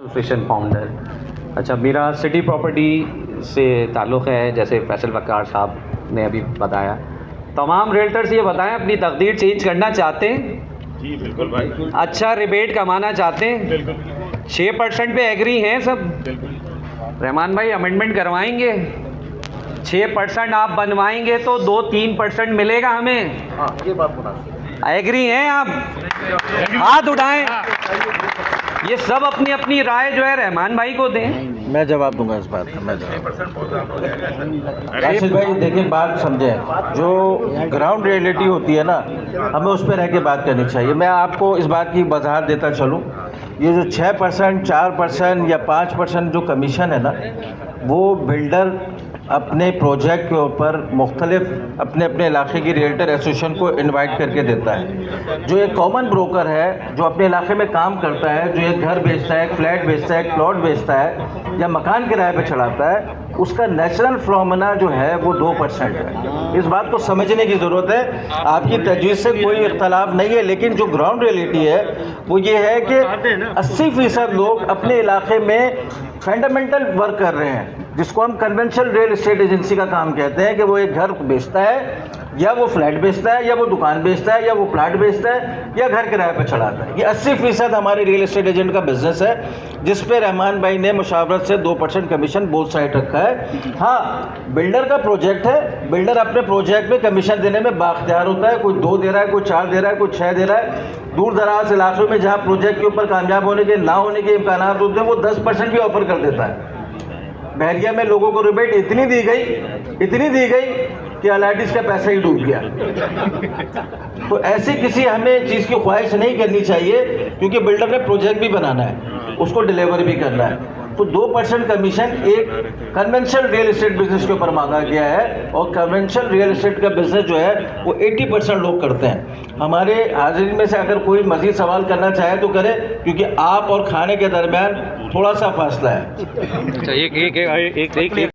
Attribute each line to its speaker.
Speaker 1: Association founder. अच्छा, मेरा city property से ताल्लुक़ है, जैसे फैसल वक़ार साहब ने अभी बताया। तमाम रियल्टर्स ये बताएं अपनी तकदीर चेंज करना चाहते हैं?
Speaker 2: जी बिल्कुल भाई।
Speaker 1: अच्छा रिबेट कमाना चाहते हैं?
Speaker 2: बिल्कुल।
Speaker 1: 6% पे एग्री हैं सब?
Speaker 2: बिल्कुल।
Speaker 1: रहमान भाई अमेंडमेंट करवाएंगे? 6% आप बनवाएंगे तो 2-3% मिलेगा हमें।
Speaker 2: हाँ, ये बात मुनासिब है।
Speaker 1: एग्री हैं आप? हाथ उठाएं। ये सब अपनी अपनी राय जो है रहमान भाई को दें।
Speaker 3: मैं जवाब दूंगा इस बात का। मैं राशिद भाई देखिए, बात समझें, जो ग्राउंड रियलिटी होती है ना, हमें उस पर रह के बात करनी चाहिए। मैं आपको इस बात की वजाहत देता चलूँ, ये जो 6%, 4% या 5% जो कमीशन है ना, वो बिल्डर अपने प्रोजेक्ट के ऊपर मुख्तलिफ अपने अपने इलाके की रियल्टर एसोसिएशन को इनवाइट करके देता है। जो एक कॉमन ब्रोकर है जो अपने इलाके में काम करता है, जो एक घर बेचता है, एक फ्लैट बेचता है, एक प्लॉट बेचता है या मकान किराए पे चढ़ाता है, उसका नेचुरल फिनोमेना जो है वो 2% है। इस बात को समझने की ज़रूरत है। आपकी तजवीज़ से कोई इख्तलाफ नहीं है, लेकिन जो ग्राउंड रियलिटी है वो ये है कि 80% लोग अपने इलाके में फंडामेंटल वर्क कर रहे हैं, जिसको हम कन्वेंशनल रियल एस्टेट एजेंसी का काम कहते हैं, कि वो एक घर बेचता है या वो फ्लैट बेचता है या वो दुकान बेचता है या वो प्लाट बेचता है या घर किराए पर चढ़ाता है। ये 80% हमारे रियल एस्टेट एजेंट का बिजनेस है, जिस पे रहमान भाई ने मुशावरत से 2% कमीशन बोथ साइड रखा है। हाँ, बिल्डर का प्रोजेक्ट है, बिल्डर अपने प्रोजेक्ट में कमीशन देने में बाख्तियार होता है। कोई 2 दे रहा है, कोई 4 दे रहा है, कोई 6 दे रहा है। दूर दराज इलाकों में जहाँ प्रोजेक्ट के ऊपर कामयाब होने के ना होने के इम्कान होते हैं, वो 10% भी ऑफर कर देता है। बहरिया में लोगों को रिबेट इतनी दी गई कि अलाइटिस का पैसा ही डूब गया। तो ऐसी किसी हमें चीज़ की ख्वाहिश नहीं करनी चाहिए, क्योंकि बिल्डर ने प्रोजेक्ट भी बनाना है, उसको डिलीवर भी करना है। तो 2% कमीशन एक कन्वेंशनल रियल एस्टेट बिजनेस के ऊपर मांगा गया है, और कन्वेंशनल रियल एस्टेट का बिजनेस जो है वो 80% लोग करते हैं। हमारे हाजिरीन में से अगर कोई मज़ीद सवाल करना चाहे तो करे, क्योंकि आप और खाने के दरमियान थोड़ा सा फासला है।
Speaker 1: अच्छा, एक